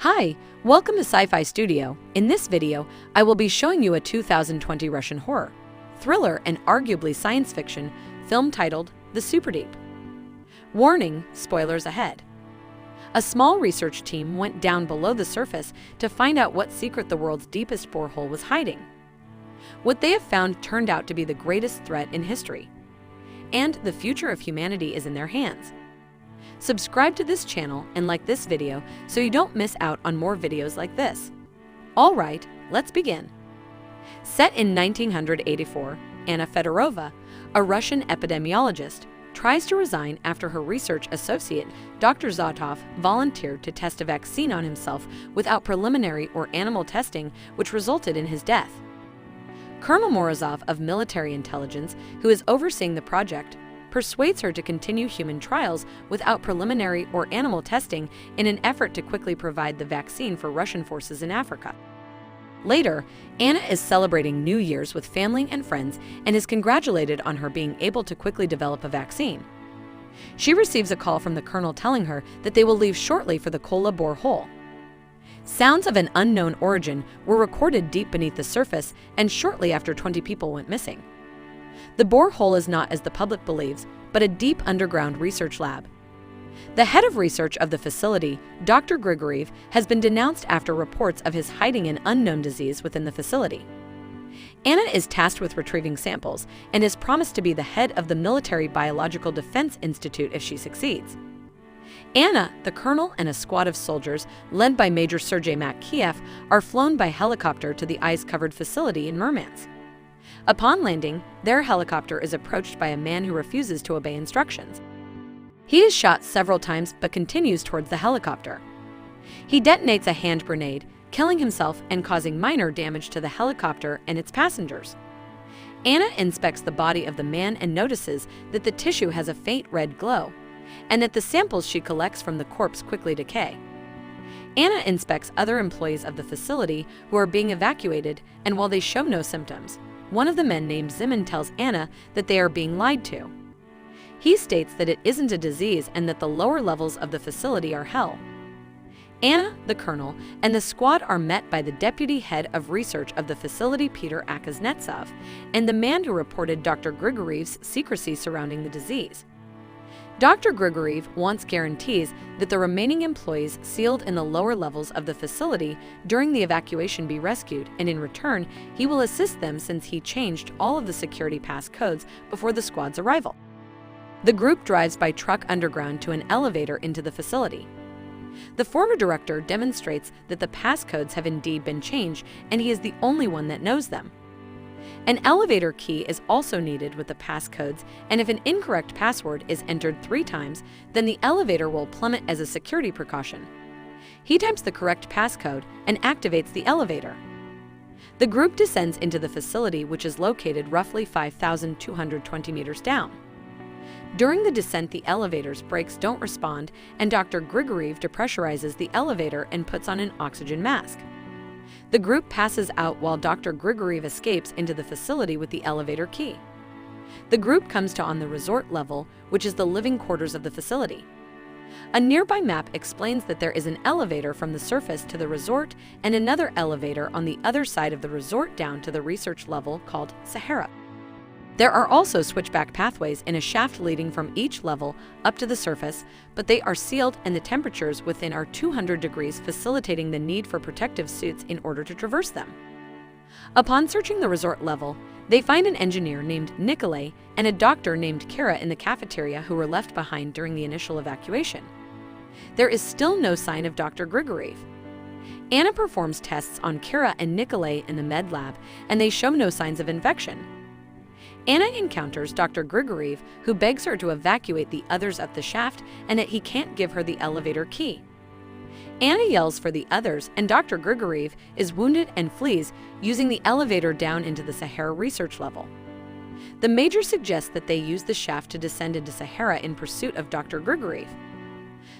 Hi, welcome to Sci-Fi Studio. In this video, I will be showing you a 2020 Russian horror, thriller, and arguably science fiction film titled The Superdeep. Warning, spoilers ahead. A small research team went down below the surface to find out what secret the world's deepest borehole was hiding. What they have found turned out to be the greatest threat in history, and the future of humanity is in their hands. Subscribe to this channel and like this video so you don't miss out on more videos like this. Alright, let's begin. Set in 1984, Anna Fedorova, a Russian epidemiologist, tries to resign after her research associate, Dr. Zotov, volunteered to test a vaccine on himself without preliminary or animal testing, which resulted in his death. Colonel Morozov of military intelligence, who is overseeing the project, persuades her to continue human trials without preliminary or animal testing in an effort to quickly provide the vaccine for Russian forces in Africa. Later, Anna is celebrating New Year's with family and friends and is congratulated on her being able to quickly develop a vaccine. She receives a call from the colonel telling her that they will leave shortly for the Kola borehole. Sounds of an unknown origin were recorded deep beneath the surface, and shortly after 20 people went missing. The borehole is not as the public believes, but a deep underground research lab. The head of research of the facility, Dr. Grigoriev, has been denounced after reports of his hiding an unknown disease within the facility. Anna is tasked with retrieving samples and is promised to be the head of the Military Biological Defense Institute if she succeeds. Anna, the colonel, and a squad of soldiers, led by Major Sergei Matkiev, are flown by helicopter to the ice-covered facility in Murmansk. Upon landing, their helicopter is approached by a man who refuses to obey instructions. He is shot several times but continues towards the helicopter. He detonates a hand grenade, killing himself and causing minor damage to the helicopter and its passengers. Anna inspects the body of the man and notices that the tissue has a faint red glow, and that the samples she collects from the corpse quickly decay. Anna inspects other employees of the facility who are being evacuated, and while they show no symptoms, one of the men named Zimin tells Anna that they are being lied to. He states that it isn't a disease and that the lower levels of the facility are hell. Anna, the colonel, and the squad are met by the deputy head of research of the facility, Peter Akaznetsov, and the man who reported Dr. Grigoriev's secrecy surrounding the disease. Dr. Grigoriev wants guarantees that the remaining employees sealed in the lower levels of the facility during the evacuation be rescued, and in return, he will assist them since he changed all of the security pass codes before the squad's arrival. The group drives by truck underground to an elevator into the facility. The former director demonstrates that the passcodes have indeed been changed, and he is the only one that knows them. An elevator key is also needed with the passcodes, and if an incorrect password is entered 3 times, then the elevator will plummet as a security precaution. He types the correct passcode and activates the elevator. The group descends into the facility, which is located roughly 5,220 meters down. During the descent, the elevator's brakes don't respond, and Dr. Grigoriev depressurizes the elevator and puts on an oxygen mask. The group passes out while Dr. Grigoriev escapes into the facility with the elevator key. The group comes to on the resort level, which is the living quarters of the facility. A nearby map explains that there is an elevator from the surface to the resort and another elevator on the other side of the resort down to the research level called Sahara. There are also switchback pathways in a shaft leading from each level up to the surface, but they are sealed and the temperatures within are 200 degrees, facilitating the need for protective suits in order to traverse them. Upon searching the resort level, they find an engineer named Nikolay and a doctor named Kira in the cafeteria who were left behind during the initial evacuation. There is still no sign of Dr. Grigoriev. Anna performs tests on Kira and Nikolay in the med lab, and they show no signs of infection. Anna encounters Dr. Grigoriev, who begs her to evacuate the others up the shaft and that he can't give her the elevator key. Anna yells for the others, and Dr. Grigoriev is wounded and flees, using the elevator down into the Sahara research level. The major suggests that they use the shaft to descend into Sahara in pursuit of Dr. Grigoriev.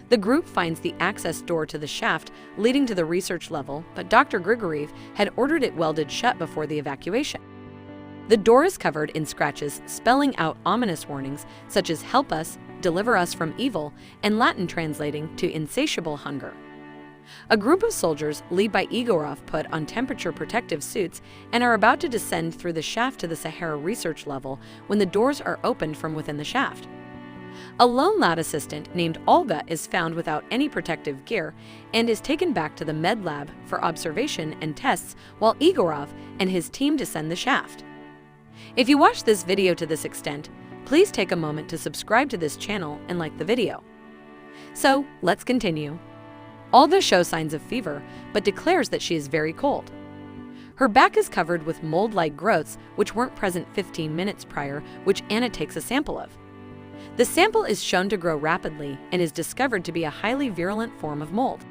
The group finds the access door to the shaft leading to the research level, but Dr. Grigoriev had ordered it welded shut before the evacuation. The door is covered in scratches, spelling out ominous warnings such as "Help us," "Deliver us from evil," and Latin translating to "insatiable hunger." A group of soldiers, led by Igorov, put on temperature protective suits and are about to descend through the shaft to the Sahara research level when the doors are opened from within the shaft. A lone lab assistant named Olga is found without any protective gear and is taken back to the med lab for observation and tests while Igorov and his team descend the shaft. If you watched this video to this extent, please take a moment to subscribe to this channel and like the video. So, let's continue. Olga shows signs of fever, but declares that she is very cold. Her back is covered with mold-like growths which weren't present 15 minutes prior, which Anna takes a sample of. The sample is shown to grow rapidly and is discovered to be a highly virulent form of mold.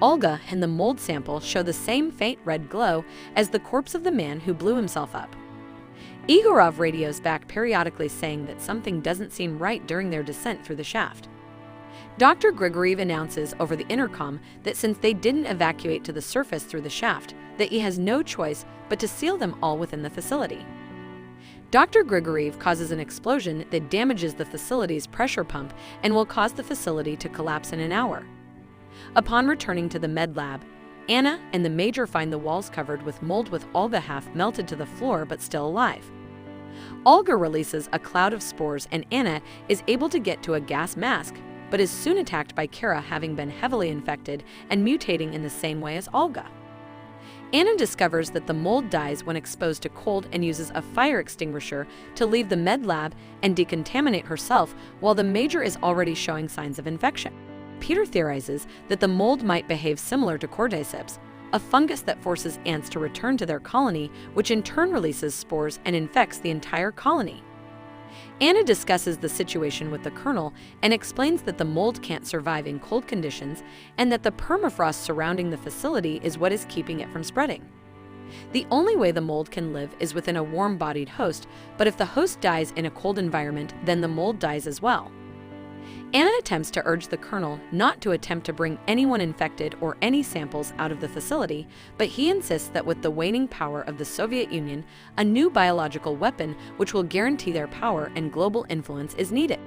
Olga and the mold sample show the same faint red glow as the corpse of the man who blew himself up. Igorov radios back periodically saying that something doesn't seem right during their descent through the shaft. Dr. Grigoriev announces over the intercom that since they didn't evacuate to the surface through the shaft, that he has no choice but to seal them all within the facility. Dr. Grigoriev causes an explosion that damages the facility's pressure pump and will cause the facility to collapse in an hour. Upon returning to the med lab, Anna and the major find the walls covered with mold with Olga half melted to the floor but still alive. Olga releases a cloud of spores and Anna is able to get to a gas mask, but is soon attacked by Kara, having been heavily infected and mutating in the same way as Olga. Anna discovers that the mold dies when exposed to cold and uses a fire extinguisher to leave the med lab and decontaminate herself while the major is already showing signs of infection. Peter theorizes that the mold might behave similar to cordyceps, a fungus that forces ants to return to their colony, which in turn releases spores and infects the entire colony. Anna discusses the situation with the colonel and explains that the mold can't survive in cold conditions and that the permafrost surrounding the facility is what is keeping it from spreading. The only way the mold can live is within a warm-bodied host, but if the host dies in a cold environment, then the mold dies as well. Anna attempts to urge the colonel not to attempt to bring anyone infected or any samples out of the facility, but he insists that with the waning power of the Soviet Union, a new biological weapon which will guarantee their power and global influence is needed.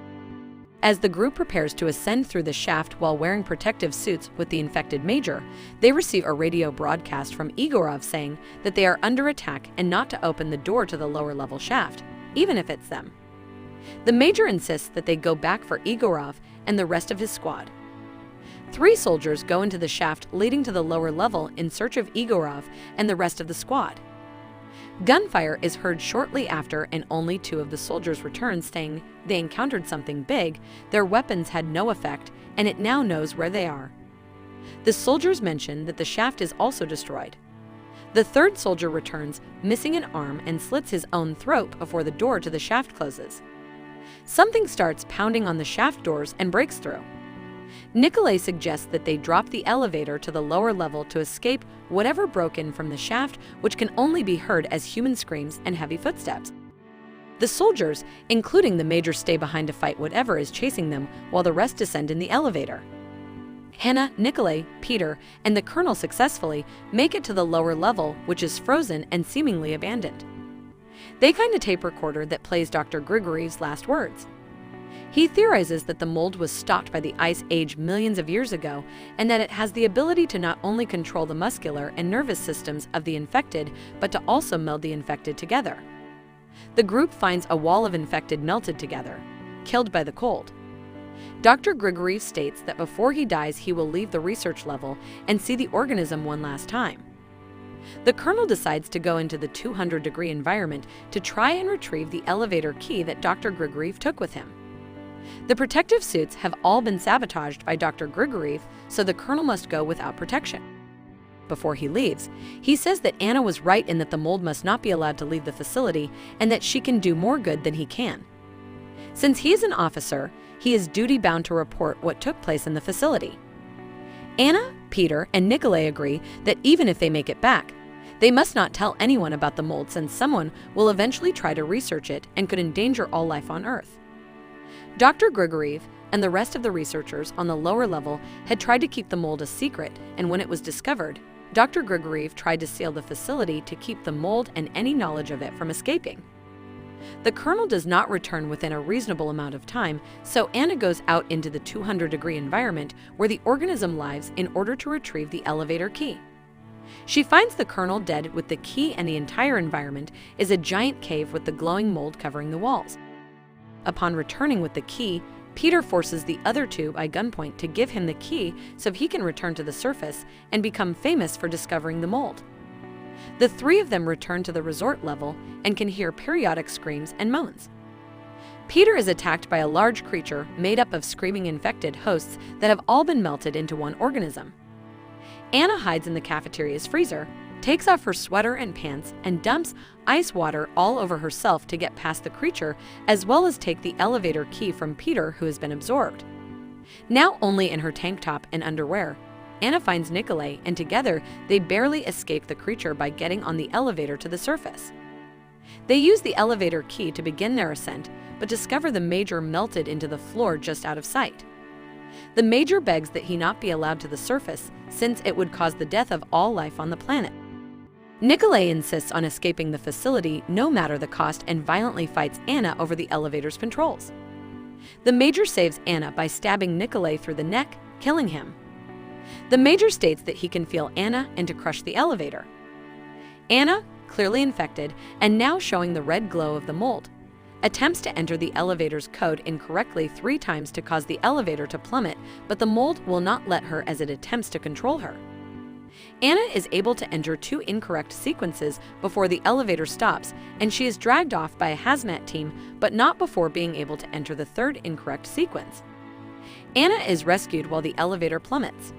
As the group prepares to ascend through the shaft while wearing protective suits with the infected major, they receive a radio broadcast from Igorov saying that they are under attack and not to open the door to the lower level shaft, even if it's them. The major insists that they go back for Igorov and the rest of his squad. 3 soldiers go into the shaft leading to the lower level in search of Igorov and the rest of the squad. Gunfire is heard shortly after and only 2 of the soldiers return saying they encountered something big, their weapons had no effect, and it now knows where they are. The soldiers mention that the shaft is also destroyed. The 3rd soldier returns, missing an arm, and slits his own throat before the door to the shaft closes. Something starts pounding on the shaft doors and breaks through. Nikolai suggests that they drop the elevator to the lower level to escape whatever broke in from the shaft, which can only be heard as human screams and heavy footsteps. The soldiers, including the major, stay behind to fight whatever is chasing them while the rest descend in the elevator. Hannah, Nikolai, Peter, and the colonel successfully make it to the lower level, which is frozen and seemingly abandoned. They find a tape recorder that plays Dr. Grigoriev's last words. He theorizes that the mold was stopped by the Ice Age millions of years ago and that it has the ability to not only control the muscular and nervous systems of the infected, but to also meld the infected together. The group finds a wall of infected melted together, killed by the cold. Dr. Grigoriev states that before he dies, he will leave the research level and see the organism one last time. The colonel decides to go into the 200-degree environment to try and retrieve the elevator key that Dr. Grigoriev took with him. The protective suits have all been sabotaged by Dr. Grigoriev, so the colonel must go without protection. Before he leaves, he says that Anna was right in that the mold must not be allowed to leave the facility and that she can do more good than he can. Since he is an officer, he is duty-bound to report what took place in the facility. Anna, Peter, and Nikolai agree that even if they make it back, they must not tell anyone about the mold since someone will eventually try to research it and could endanger all life on Earth. Dr. Grigoriev and the rest of the researchers on the lower level had tried to keep the mold a secret, and when it was discovered, Dr. Grigoriev tried to seal the facility to keep the mold and any knowledge of it from escaping. The kernel does not return within a reasonable amount of time, so Anna goes out into the 200-degree environment where the organism lives in order to retrieve the elevator key. She finds the kernel dead with the key, and the entire environment is a giant cave with the glowing mold covering the walls. Upon returning with the key, Peter forces the other two by gunpoint to give him the key so he can return to the surface and become famous for discovering the mold. The three of them return to the resort level and can hear periodic screams and moans. Peter is attacked by a large creature made up of screaming infected hosts that have all been melted into one organism. Anna hides in the cafeteria's freezer, takes off her sweater and pants, and dumps ice water all over herself to get past the creature, as well as take the elevator key from Peter, who has been absorbed. Now only in her tank top and underwear, Anna finds Nikolai, and together they barely escape the creature by getting on the elevator to the surface. They use the elevator key to begin their ascent, but discover the Major melted into the floor just out of sight. The Major begs that he not be allowed to the surface, since it would cause the death of all life on the planet. Nikolai insists on escaping the facility no matter the cost and violently fights Anna over the elevator's controls. The Major saves Anna by stabbing Nikolai through the neck, killing him. The Major states that he can feel Anna and to crush the elevator. Anna, clearly infected and now showing the red glow of the mold, attempts to enter the elevator's code incorrectly 3 times to cause the elevator to plummet, but the mold will not let her as it attempts to control her. Anna is able to enter 2 incorrect sequences before the elevator stops, and she is dragged off by a hazmat team, but not before being able to enter the 3rd incorrect sequence. Anna is rescued while the elevator plummets.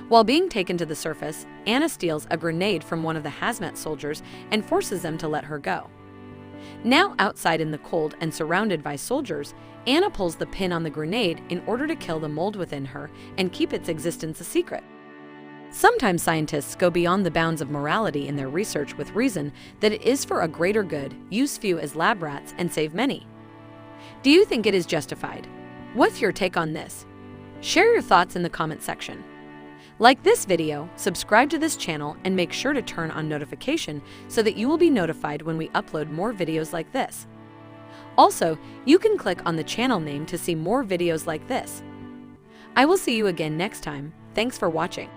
While being taken to the surface, Anna steals a grenade from one of the hazmat soldiers and forces them to let her go. Now outside in the cold and surrounded by soldiers, Anna pulls the pin on the grenade in order to kill the mold within her and keep its existence a secret. Sometimes scientists go beyond the bounds of morality in their research with reason that it is for a greater good, use few as lab rats and save many. Do you think it is justified? What's your take on this? Share your thoughts in the comment section. Like this video, subscribe to this channel, and make sure to turn on notification so that you will be notified when we upload more videos like this. Also, you can click on the channel name to see more videos like this. I will see you again next time. Thanks for watching.